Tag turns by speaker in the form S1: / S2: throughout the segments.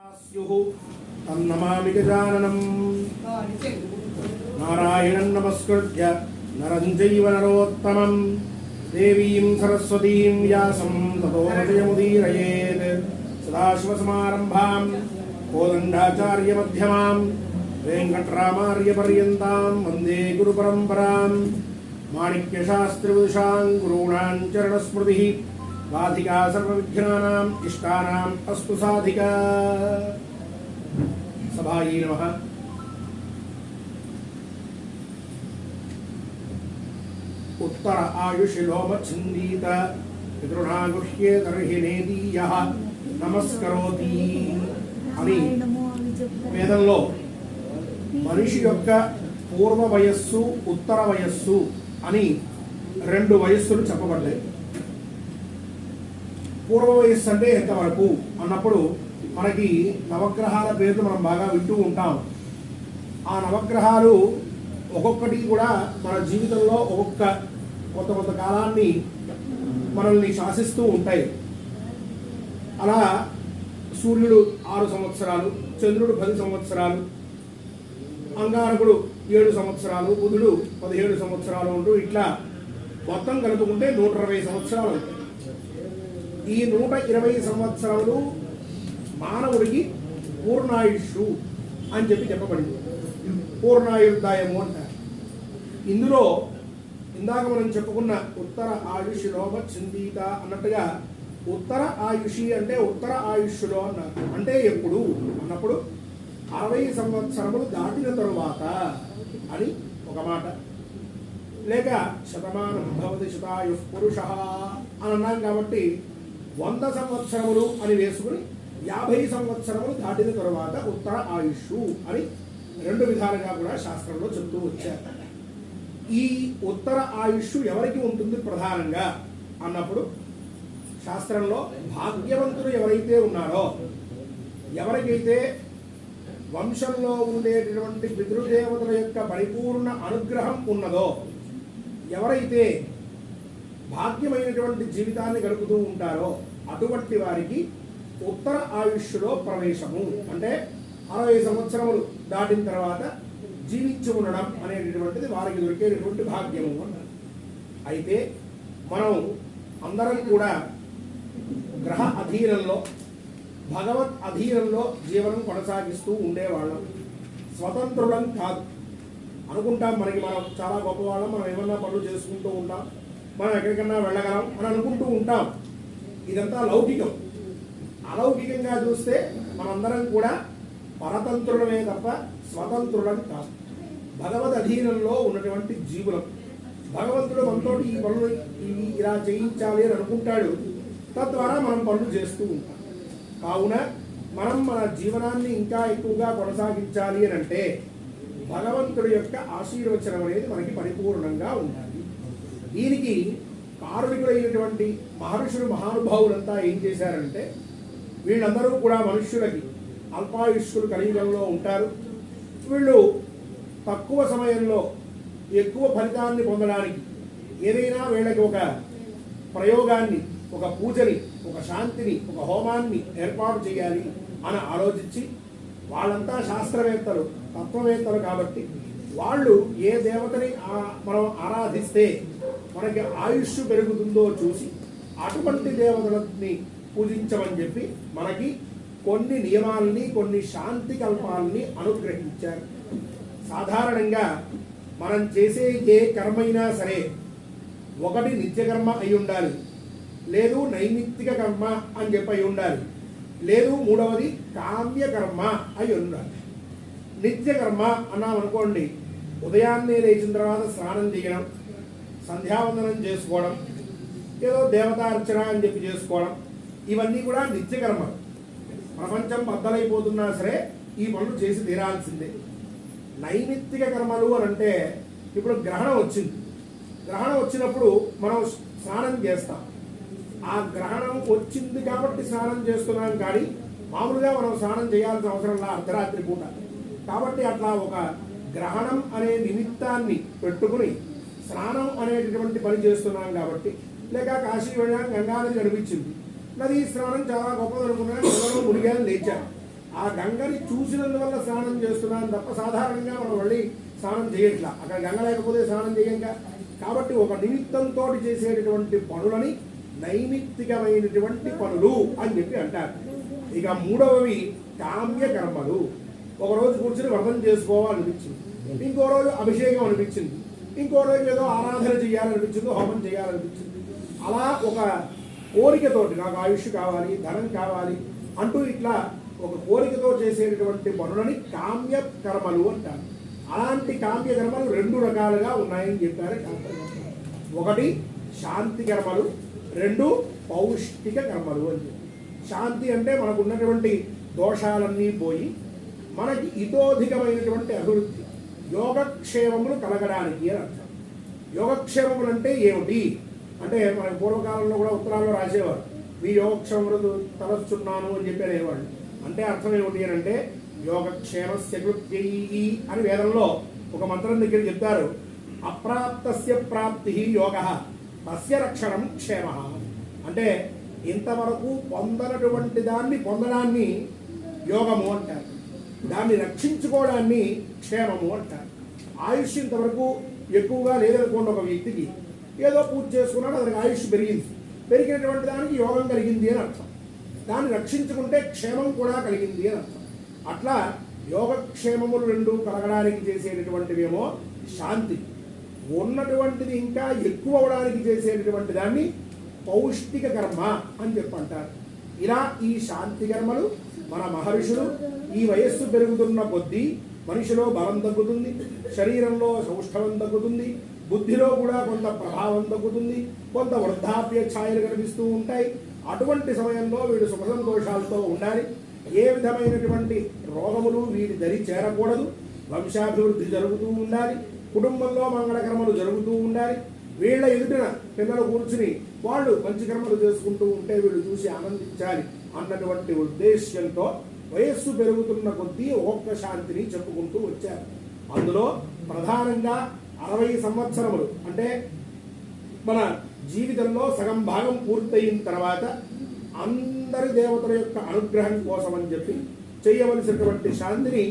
S1: तन्नमामि गजाननम् नारायणं नमस्कृत्य नरं चैव नरोत्तमं देवीं सरस्वतीं व्यासं ततो जयमुदीरयेत् सदाशिवसमारम्भां कोदण्डाचार्यमध्यमां वेङ्कटरामार्यपर्यन्तां वन्दे गुरुपरम्परां माणिक्यशास्त्रिविदुषां गुरूणां चरणस्मृतिः राधिका सर्वविघ्नानाम् इष्टानाम् अस्तु साधिका। सभायै नमः। उत्तर आयुषि लोम छिन्दीत पितृणागुह्ये तर्हि नेदीयः नमस्करोति అని వేదంలో మనిషి యొక్క పూర్వ వయస్సు ఉత్తర వయస్సు అని రెండు వయస్సులు చెప్పబడ్డాయి. పూర్వ వయస్సు అంటే ఎంతవరకు అన్నప్పుడు మనకి నవగ్రహాల పేర్లు మనం బాగా వింటూ ఉంటాం. ఆ నవగ్రహాలు ఒక్కొక్కటి కూడా మన జీవితంలో ఒక్కొక్క కొంత కాలాన్ని మనల్ని శాసిస్తూ ఉంటాయి. అలా సూర్యుడు 6 సంవత్సరాలు, చంద్రుడు 10 సంవత్సరాలు, అంగారకుడు 7 సంవత్సరాలు, బుధుడు 17 సంవత్సరాలు ఉంటూ ఇట్లా మొత్తం కలుపుకుంటే 120 సంవత్సరాలు అవుతాయి. ఈ 120 సంవత్సరాలు మానవుడికి పూర్ణాయుష్షు అని చెప్పబడింది. పూర్ణాయుర్దాయము అంటారు. ఇందులో ఇందాక మనం చెప్పుకున్న ఉత్తర ఆయుష్ లోమ చిందీత అన్నట్టుగా ఉత్తర ఆయుషి అంటే ఉత్తర ఆయుష్లో అన్నారు. అంటే ఎప్పుడు అన్నప్పుడు 60 సంవత్సరములు దాటిన తరువాత అని ఒక మాట, లేక శతమానం భవతి శతాయు పురుష అని అన్నాం. కాబట్టి 100 సంవత్సరములు అని వేసుకుని 50 సంవత్సరములు దాటిన తరువాత ఉత్తర ఆయుష్షు అని రెండు విధాలుగా కూడా శాస్త్రంలో చెప్తూ వచ్చారు. ఈ ఉత్తర ఆయుష్షు ఎవరికి ఉంటుంది ప్రధానంగా అన్నప్పుడు శాస్త్రంలో భాగ్యవంతులు ఎవరైతే ఉన్నారో, ఎవరికైతే వంశంలో ఉండేటటువంటి పితృదేవతల యొక్క పరిపూర్ణ అనుగ్రహం ఉన్నదో, ఎవరైతే భాగ్యమైనటువంటి జీవితాన్ని గడుపుతూ ఉంటారో అటువంటి వారికి ఉత్తర ఆయుష్లో ప్రవేశము అంటే 60 సంవత్సరములు దాటిన తర్వాత జీవించి ఉండడం అనేటటువంటిది వారికి దొరికేటటువంటి భాగ్యము అన్నారు. అయితే మనం అందరం కూడా గ్రహ అధీనంలో భగవత్ అధీనంలో జీవనం కొనసాగిస్తూ ఉండేవాళ్ళం. స్వతంత్రులం కాదు అనుకుంటాం. మనం చాలా గొప్పవాళ్ళం, మనం ఏమన్నా పనులు చేసుకుంటూ ఉంటాం, మనం ఎక్కడికన్నా వెళ్ళగలం అని అనుకుంటూ ఉంటాం. ఇదంతా లౌకికం. అలౌకికంగా చూస్తే మనందరం కూడా పరతంత్రులమే తప్ప స్వతంత్రులం కాదు. భగవద్ అధీనంలో ఉన్నటువంటి జీవులం. భగవంతుడు మనతోటి ఈ పనులు ఇలా చేయించాలి అని అనుకుంటాడు. తద్వారా మనం పనులు చేస్తూ ఉంటాం. కావున మనం మన జీవనాన్ని ఇంకా ఎక్కువగా కొనసాగించాలి అని అంటే భగవంతుడి యొక్క ఆశీర్వచనం అనేది మనకి పరిపూర్ణంగా ఉండాలి. దీనికి కారుణికులైనటువంటి మహర్షులు మహానుభావులంతా ఏం చేశారంటే, వీళ్ళందరూ కూడా మనుష్యులకి అల్పాయుష్కులు కలియుగంలో ఉంటారు. వీళ్ళు తక్కువ సమయంలో ఎక్కువ ఫలితాన్ని పొందడానికి ఏదైనా వీళ్ళకి ఒక ప్రయోగాన్ని, ఒక పూజని, ఒక శాంతిని, ఒక హోమాన్ని ఏర్పాటు చేయాలి అని ఆలోచించి, వాళ్ళంతా శాస్త్రవేత్తలు, తత్వవేత్తలు కాబట్టి వాళ్ళు ఏ దేవతని మనం ఆరాధిస్తే మనకి ఆయుష్ పెరుగుతుందో చూసి అటువంటి దేవతలని పూజించమని చెప్పి మనకి కొన్ని నియమాలని, కొన్ని శాంతి కల్పాలని అనుగ్రహించారు. సాధారణంగా మనం చేసే ఏ కర్మైనా సరే ఒకటి నిత్యకర్మ అయి ఉండాలి, లేదు నైమిత్తిక కర్మ అని చెప్పి అయి ఉండాలి, లేదు మూడవది కామ్యకర్మ అయి ఉండాలి. నిత్యకర్మ అన్నామనుకోండి, ఉదయాన్నే లేచిన తర్వాత స్నానం చేయడం, సంధ్యావందనం చేసుకోవడం, ఏదో దేవతార్చన అని చెప్పి చేసుకోవడం, ఇవన్నీ కూడా నిత్యకర్మ. ప్రపంచం బద్దలైపోతున్నా సరే ఈ పనులు చేసి తీరాల్సిందే. నైమిత్తిక కర్మలు అని అంటే ఇప్పుడు గ్రహణం వచ్చింది. గ్రహణం వచ్చినప్పుడు మనం స్నానం చేస్తాం. ఆ గ్రహణం వచ్చింది కాబట్టి స్నానం చేస్తున్నాం, కానీ మామూలుగా మనం స్నానం చేయాల్సిన అవసరంలా అర్ధరాత్రి పూట. కాబట్టి అట్లా ఒక గ్రహణం అనే నిమిత్తాన్ని పెట్టుకుని స్నానం అనేటటువంటి పని చేస్తున్నాం కాబట్టి, లేక కాశీ వెళ్ళాం, గంగానది కనిపించింది, నదీ స్నానం చాలా గొప్పది అనుకున్నాను, ఎవరో మునిగాని లేచారు. ఆ గంగని చూసినందువల్ల స్నానం చేస్తున్నాను తప్ప సాధారణంగా మనం మళ్ళీ స్నానం చేయట్లా. అక్కడ గంగ లేకపోతే స్నానం చేయంగా. కాబట్టి ఒక నిమిత్తంతో చేసేటటువంటి పనులని నైమిత్తికమైనటువంటి పనులు అని చెప్పి అంటారు. ఇక మూడవవి కామ్య కర్మలు. ఒకరోజు కూర్చుని వ్రతం చేసుకోవాలనిపించింది, ఇంకో రోజు అభిషేకం అనిపించింది, ఇంకో రోజు ఏదో ఆరాధన చేయాలనిపించింది, హోమం చేయాలనిపించింది. అలా ఒక కోరికతోటి నాకు ఆయుష్ కావాలి, ధనం కావాలి అంటూ ఇట్లా ఒక కోరికతో చేసేటటువంటి పనులని కామ్య కర్మలు అంటారు. అలాంటి కామ్య కర్మలు 2 రకాలుగా ఉన్నాయని చెప్పారు శాస్త్రం. ఒకటి శాంతి కర్మలు, 2 పౌష్టిక కర్మలు అని చెప్పి. శాంతి అంటే మనకు ఉన్నటువంటి దోషాలన్నీ పోయి మనకి ఇతోధికమైనటువంటి అభివృద్ధి, యోగక్షేమములు కలగడానికి అని అర్థం. యోగక్షేమములు అంటే ఏమిటి అంటే మన పూర్వకాలంలో కూడా ఉత్తరాల్లో రాసేవారు, మీ యోగక్షేమములు తలస్తున్నాను అని చెప్పి అనేవాళ్ళు. అంటే అర్థం ఏమిటి అని అంటే యోగక్షేమస్య కృత్యై అని వేదంలో ఒక మంత్రం దగ్గర చెప్తారు. అప్రాప్తస్య ప్రాప్తి యోగః తస్య రక్షణం క్షేమః. అంటే ఇంతవరకు పొందనటువంటి దాన్ని పొందడాన్ని యోగము అంటారు, దాన్ని రక్షించుకోవడాన్ని క్షేమము అంటారు. ఆయుష్ ఇంతవరకు ఎక్కువగా లేదనుకోండి, ఒక వ్యక్తికి ఏదో పూజ చేసుకున్నాడు, అతనికి ఆయుష్ పెరిగింది, పెరిగినటువంటి దానికి యోగం కలిగింది అని అర్థం. దాన్ని రక్షించుకుంటే క్షేమం కూడా కలిగింది అని అర్థం. అట్లా యోగక్షేమములు 2 కలగడానికి చేసేటటువంటివేమో శాంతి, ఉన్నటువంటిది ఇంకా ఎక్కువ అవడానికి చేసేటటువంటి దాన్ని పౌష్టిక కర్మ అని చెప్పంటారు. ఇలా ఈ శాంతి కర్మలు మన మహర్షులు ఈ వయస్సు పెరుగుతున్న కొద్దీ మనిషిలో బలం తగ్గుతుంది, శరీరంలో సౌష్ఠవం తగ్గుతుంది, బుద్ధిలో కూడా కొంత ప్రభావం తగ్గుతుంది, కొంత వృద్ధాప్య ఛాయలు కనిపిస్తూ ఉంటాయి. అటువంటి సమయంలో వీడు సుఖ సంతోషాలతో ఉండాలి. ఏ విధమైనటువంటి రోగములు వీడి దరి చేరకూడదు, వంశాభివృద్ధి జరుగుతూ ఉండాలి, కుటుంబంలో మంగళకర్మలు జరుగుతూ ఉండాలి. వీళ్ళ ఎదుటిన పిల్లలు కూర్చుని వాళ్ళు మంచి కర్మలు చేసుకుంటూ ఉంటే వీళ్ళు చూసి ఆనందించాలి అన్నటువంటి ఉద్దేశ్యంతో వయస్సు పెరుగుతున్న కొద్దీ ఒక్కొక్క శాంతిని చెప్పుకుంటూ వచ్చారు. అందులో ప్రధానంగా 60 సంవత్సరములు అంటే మన జీవితంలో సగం భాగం పూర్తయిన తర్వాత అందరి దేవతల యొక్క అనుగ్రహం కోసం అని చెప్పి చేయవలసినటువంటి శాంతిని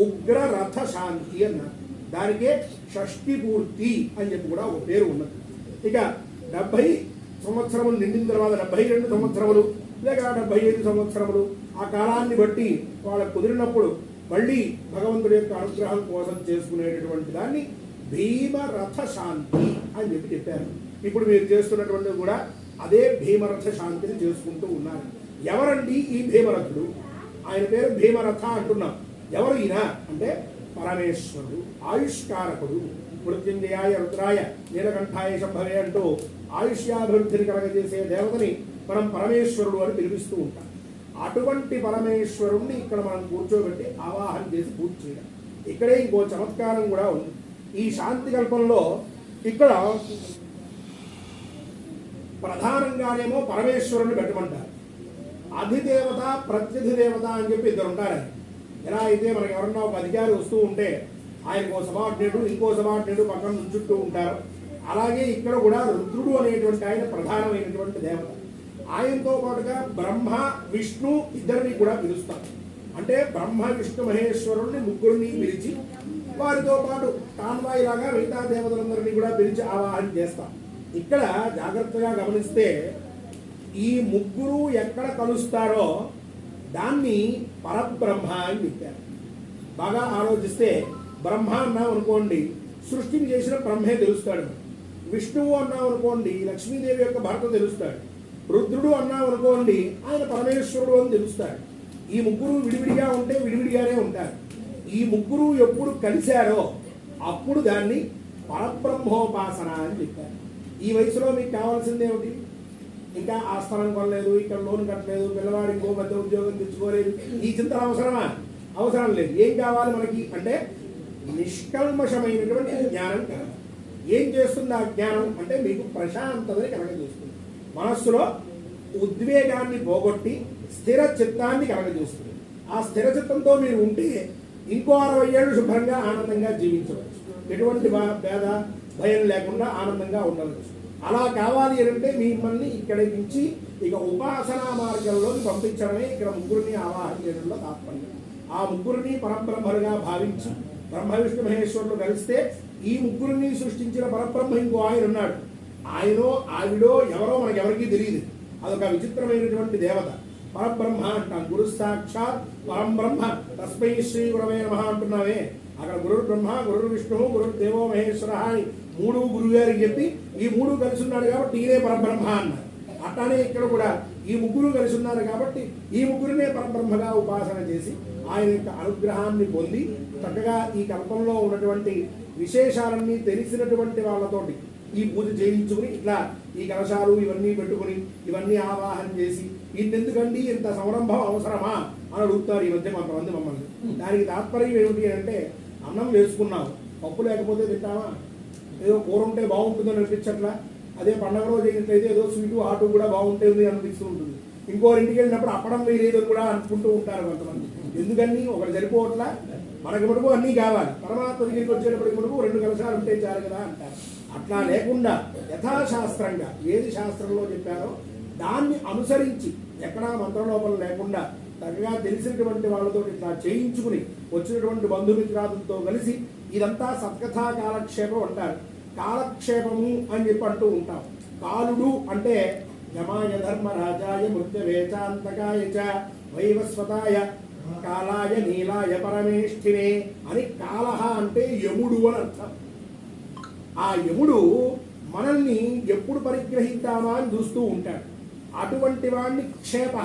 S1: ఉగ్ర రథ శాంతి అన్నారు. దానికే షష్ఠి పూర్తి అని చెప్పి కూడా ఒక పేరు ఉన్నది. ఇక 70 సంవత్సరములు నిండిన తర్వాత 72 సంవత్సరములు లేక 75 సంవత్సరములు ఆ కాలాన్ని బట్టి వాళ్ళకు కుదిరినప్పుడు మళ్ళీ భగవంతుడి యొక్క అనుగ్రహం కోసం చేసుకునేటటువంటి దాన్ని భీమరథ శాంతి అని చెప్పి చెప్పారు. ఇప్పుడు మీరు చేస్తున్నటువంటిది కూడా అదే భీమరథ శాంతిని చేసుకుంటూ ఉన్నారు. ఎవరండి ఈ భీమరథుడు? ఆయన పేరు భీమరథ అంటున్నాం. ఎవరు ఈయన అంటే పరమేశ్వరుడు, ఆయుష్కారకుడు. మృత్యుంజయాయ రుద్రాయ నీలకంఠాయ శంభవే అంటూ ఆయుష్యాభివృద్ధిని కలగజేసే దేవతని మనం పరమేశ్వరుడు అని పిలిపిస్తూ ఉంటాం. అటువంటి పరమేశ్వరుణ్ణి ఇక్కడ మనం కూర్చోబెట్టి ఆవాహన చేసి పూజ చేయడం. ఇక్కడే ఇంకో చమత్కారం కూడా ఉంది. ఈ శాంతి కల్పంలో ఇక్కడ ప్రధానంగానేమో పరమేశ్వరుని పెట్టమంటారు. అధిదేవత ప్రత్యధిదేవత అని చెప్పి 2 ఉంటారు. ఎలా అయితే మనకి ఎవరన్నా ఒక అధికారి వస్తూ ఉంటే ఆయనకు సబార్డినేటు ఇంకో సబార్డినేటు పక్కన నుంచుంటూ ఉంటారు. అలాగే ఇక్కడ కూడా రుద్రుడు అనేటువంటి ఆయన ప్రధానమైనటువంటి దేవత. ఆయనతో పాటుగా బ్రహ్మ విష్ణు ఇద్దరిని కూడా పిలుస్తారు. అంటే బ్రహ్మ విష్ణు మహేశ్వరుల్ని ముగ్గురిని పిలిచి వారితో పాటు కాన్వాయిలాగా మిగతా దేవతలందరినీ కూడా పిలిచి ఆవాహన చేస్తాం. ఇక్కడ జాగ్రత్తగా గమనిస్తే ఈ ముగ్గురు ఎక్కడ కలుస్తారో దాన్ని పరబ్రహ్మ అని చెప్పారు. బాగా ఆలోచిస్తే బ్రహ్మ అన్నాం అనుకోండి, సృష్టిని చేసిన బ్రహ్మే తెలుస్తాడు. విష్ణువు అన్నాం అనుకోండి, లక్ష్మీదేవి యొక్క భర్త తెలుస్తాడు. రుద్రుడు అన్నాం అనుకోండి, ఆయన పరమేశ్వరుడు అని తెలుస్తాడు. ఈ ముగ్గురు విడివిడిగా ఉంటే విడివిడిగానే ఉంటారు. ఈ ముగ్గురు ఎప్పుడు కలిశారో అప్పుడు దాన్ని పరబ్రహ్మోపాసన అని చెప్పారు. ఈ వయసులో మీకు కావాల్సింది ఏమిటి? ఇంకా ఆ స్థలం కొనలేదు, ఇక్కడ లోన్ కట్టలేదు, పిల్లవాడు ఇంకో పెద్ద ఉద్యోగం తెచ్చుకోలేదు, ఈ చింతన అవసరమా? అవసరం లేదు. ఏం కావాలి మనకి అంటే నిష్కల్మషమైనటువంటి జ్ఞానం కావాలి. ఏం చేస్తుంది ఆ జ్ఞానం అంటే మీకు ప్రశాంతతని కలగజేస్తుంది. మనస్సులో ఉద్వేగాన్ని పోగొట్టి స్థిర చిత్తాన్ని కలగజేస్తుంది. ఆ స్థిర చిత్తంతో మీరు ఉంటే ఇంకో 60 ఏళ్ళు శుభ్రంగా ఆనందంగా జీవించవచ్చు. ఎటువంటి భేద భయం లేకుండా ఆనందంగా ఉండవచ్చు. అలా కావాలి అంటే మిమ్మల్ని ఇక్కడి నుంచి ఇక ఉపాసనా మార్గంలోకి పంపించడమే ఇక్కడ ముగ్గురిని ఆవాహన చేయడంలో తాత్పర్యం. ఆ ముగ్గురిని పరబ్రహ్మలుగా భావించి బ్రహ్మ విష్ణు మహేశ్వరులు కలిస్తే ఈ ముగ్గురిని సృష్టించిన పరబ్రహ్మ ఇంకో ఆయన ఉన్నాడు. ఆయనో ఆవిడో ఎవరో మనకెవరికీ తెలియదు. అదొక విచిత్రమైనటువంటి దేవత. పరబ్రహ్మ అంటాం. గురు సాక్షాత్ పరం బ్రహ్మ తస్మై శ్రీ గురవే నమః అంటున్నావే, అక్కడ గురు బ్రహ్మ, గురు విష్ణు, గురు దేవో మహేశ్వర అని మూడు గురుగారికి చెప్పి ఈ మూడు కలిసి ఉన్నాడు కాబట్టి ఈయనే పరబ్రహ్మ అన్నారు. అట్లానే ఇక్కడ కూడా ఈ ముగ్గురు కలిసి ఉన్నారు కాబట్టి ఈ ముగ్గురినే పరబ్రహ్మగా ఉపాసన చేసి ఆయన యొక్క అనుగ్రహాన్ని పొంది చక్కగా ఈ కల్పంలో ఉన్నటువంటి విశేషాలన్నీ తెలిసినటువంటి వాళ్ళతోటి ఈ పూజ చేయించుకుని ఇట్లా ఈ కలశాలు ఇవన్నీ పెట్టుకుని ఇవన్నీ ఆవాహన చేసి ఇంతెందుకండి ఇంత సంరంభం అవసరమా అని అడుగుతారు ఈ మధ్య కొంతమంది మమ్మల్ని. దానికి తాత్పర్యం ఏమిటి అంటే, అన్నం వేసుకున్నాం, పప్పు లేకపోతే తింటామా? ఏదో కూర ఉంటే బాగుంటుందని అనిపించట్లా? అదే పండగ రోజు అయినట్లయితే ఏదో స్వీటు హాటు కూడా బాగుంటుంది అనిపిస్తూ ఉంటుంది. ఇంకోరింటికి వెళ్ళినప్పుడు అప్పడం వేరేదో కూడా అనుకుంటూ ఉంటారు కొంతమంది. ఎందుకని ఒకటి సరిపోవట్లా? మనకి మటుకు అన్నీ కావాలి, పరమాత్మ దగ్గరికి వచ్చేటప్పటికి మటుకు 2 కలశాలు ఉంటే చాలు కదా అంటారు. అట్లా లేకుండా యథాశాస్త్రంగా ఏది శాస్త్రంలో చెప్పారో దాన్ని అనుసరించి ఎక్కడా మంత్రలోపం లేకుండా చక్కగా తెలిసినటువంటి వాళ్ళతో ఇట్లా చేయించుకుని వచ్చినటువంటి బంధుమిత్రాదులతో కలిసి ఇదంతా సత్కథా కాలక్షేపం అంటారు. కాలక్షేపము అని చెప్పి అంటూ ఉంటాం. కాలుడు అంటే యమాయ ధర్మరాజాయ మృత్యవేచాంతకాయ చ వైవస్వతాయ కాలాయ నీలాయ పరమేష్ఠినే అని కాలహ అంటే యముడు అని అర్థం. ఆ యముడు మనల్ని ఎప్పుడు పరిగ్రహిద్దామా అని చూస్తూ ఉంటాడు. అటువంటి వాడిని క్షేప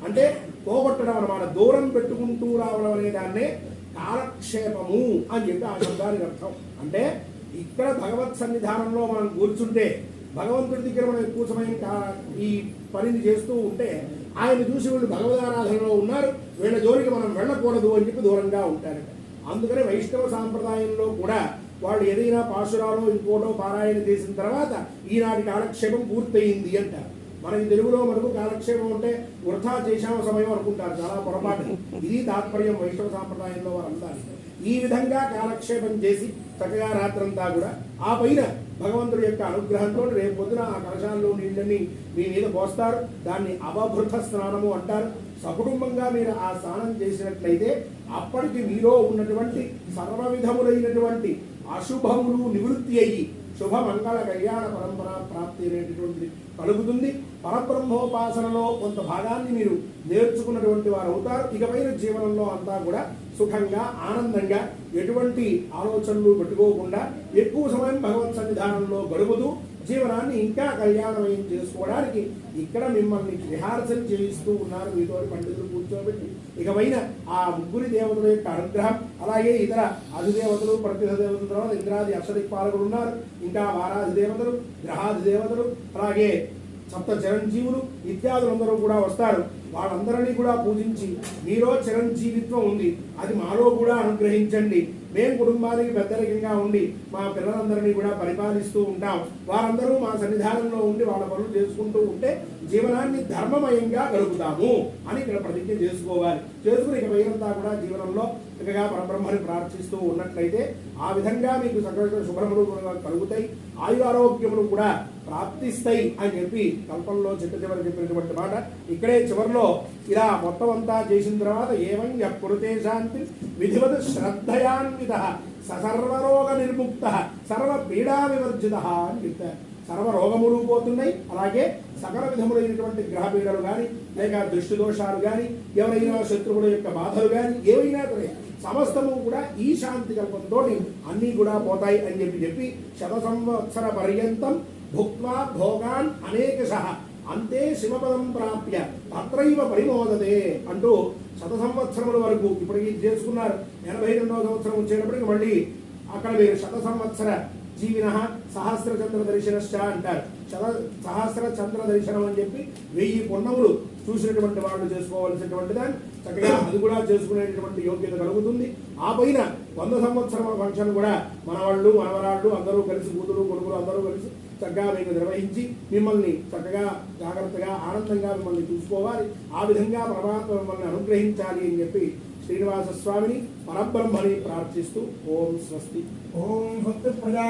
S1: అంటే పోగొట్టడం అన్నమాట, దూరం పెట్టుకుంటూ రావడం అనే దాన్నే కాలక్షేపము అని చెప్పి ఆ శబ్దానికి అర్థం. అంటే ఇక్కడ భగవత్ సన్నిధానంలో మనం కూర్చుంటే భగవంతుడి దగ్గర మనం ఎక్కువ సమయం ఈ పనిని చేస్తూ ఉంటే ఆయన చూసి వీళ్ళు భగవదారాధనలో ఉన్నారు, వీళ్ళ జోలికి మనం వెళ్ళకూడదు అని చెప్పి దూరంగా ఉంటారట. అందుకని వైష్ణవ సాంప్రదాయంలో కూడా వాళ్ళు ఏదైనా పాశురాలో ఇంకోటో పారాయణ చేసిన తర్వాత ఈనాటి కాలక్షేపం పూర్తయింది అంటారు. మనకి తెలుగులో మనకు కాలక్షేపం అంటే వృథా చేశామ సమయం అనుకుంటారు, చాలా పొరపాటు. ఇది తాత్పర్యం వైష్ణవ సాంప్రదాయంలో వారంటారు. ఈ విధంగా కాలక్షేపం చేసి చక్కగా రాత్రంతా కూడా ఆ పైన భగవంతుడి యొక్క అనుగ్రహంతో రేపు పొద్దున ఆ కలశాల్లో నీళ్ళని మీ మీద పోస్తారు. దాన్ని అవభృత స్నానము అంటారు. సకుటుంబంగా మీరు ఆ స్నానం చేసినట్లయితే అప్పటికి మీలో ఉన్నటువంటి సర్వ విధములైనటువంటి అశుభములు నివృత్తి అయ్యి శుభమంగళ కళ్యాణ పరంపర ప్రాప్తి అనేటటువంటిది కలుగుతుంది. పరబ్రహ్మోపాసనలో కొంత భాగాన్ని మీరు నేర్చుకున్నటువంటి వారు అవుతారు. ఇకపైన జీవనంలో అంతా కూడా సుఖంగా ఆనందంగా ఎటువంటి ఆలోచనలు పెట్టుకోకుండా ఎక్కువ సమయం భగవత్ సన్నిధానంలో గడుపుతూ జీవనాన్ని ఇంకా కళ్యాణమయం చేసుకోవడానికి ఇక్కడ మిమ్మల్ని రిహార్సల్ చేయిస్తూ ఉన్నారు మీతో పండితులు కూర్చోబెట్టి. ఇకపైన ఆ ముగ్గురి దేవతల యొక్క అనుగ్రహం, అలాగే ఇతర అధిదేవతలు ప్రతిథ దేవతల తర్వాత ఇంద్రాది అక్షదిక్పాలకులు ఉన్నారు, ఇంకా వారాధి దేవతలు, గ్రహాది దేవతలు, అలాగే సప్త చిరంజీవులు ఇత్యాదులందరూ కూడా వస్తారు. వాళ్ళందరినీ కూడా పూజించి మీలో చిరంజీవిత్వం ఉంది, అది మాలో కూడా అనుగ్రహించండి. మేము కుటుంబానికి పెద్దరికంగా ఉండి మా పిల్లలందరినీ కూడా పరిపాలిస్తూ ఉంటాం. వారందరూ మా సన్నిధానంలో ఉండి వాళ్ళ పనులు చేసుకుంటూ ఉంటే జీవనాన్ని ధర్మమయంగా గడుపుతాము అని ఇక్కడ ప్రతిజ్ఞ చేసుకోవాలి. చేసుకుని ఇక పైనంతా కూడా జీవనంలో చక్కగా పరబ్రహ్మని ప్రార్థిస్తూ ఉన్నట్లయితే ఆ విధంగా మీకు సకల శుభ్రములు కలుగుతాయి, ఆయురారోగ్యములు కూడా ప్రాప్తిస్తాయి అని చెప్పి కల్పంలో చివరి చెప్పినటువంటి మాట. ఇక్కడే చివరిలో ఇలా మొత్తం అంతా చేసిన తర్వాత ఏవం యః శాంతి విధివత్ శ్రద్ధయాన్విత సర్వరోగ నిర్ముక్త సర్వ పీడా వివర్జిత అని చెప్తారు. సర్వ రోగములు పోతున్నాయి, అలాగే సకల విధములైనటువంటి గ్రహపీడలు కానీ లేక దృష్టి దోషాలు కానీ ఎవరైనా శత్రువుల యొక్క బాధలు కానీ ఏవైనా సరే సమస్తము కూడా ఈ శాంతి కల్పంతో అన్నీ కూడా పోతాయి అని చెప్పి 100 సంవత్సర పర్యంతం భుక్వా భోగాన్ అనేకశః అంతే శివపదం ప్రాప్య తత్రైవ పరిమోదతే అంటూ 100 సంవత్సరముల వరకు ఇప్పటికీ చేసుకున్నారు. 82వ సంవత్సరం వచ్చేటప్పటికి మళ్ళీ అక్కడ మీరు 100 సంవత్సర జీవిన సహస్ర చంద్ర దర్శనశ్చ అంటారు. సహస్ర చంద్ర దర్శనం అని చెప్పి 1000 పున్నములు చూసినటువంటి వాళ్ళు చేసుకోవాల్సినటువంటి దాన్ని చక్కగా అది కూడా చేసుకునేటటువంటి యోగ్యత కలుగుతుంది. ఆ పైన 100 సంవత్సరాల ఫంక్షన్ కూడా మనవాళ్ళు మనవరాళ్ళు అందరూ కలిసి కూతురు కొడుకులు అందరూ కలిసి చక్కగా మీకు నిర్వహించి మిమ్మల్ని చక్కగా జాగ్రత్తగా ఆనందంగా మిమ్మల్ని చూసుకోవాలి. ఆ విధంగా పరమాత్మ మిమ్మల్ని అనుగ్రహించాలి అని చెప్పి శ్రీనివాస స్వామిని పరబ్రహ్మని ప్రార్థిస్తూ ఓం స్వస్తి. ఓం భక్తి ప్రజా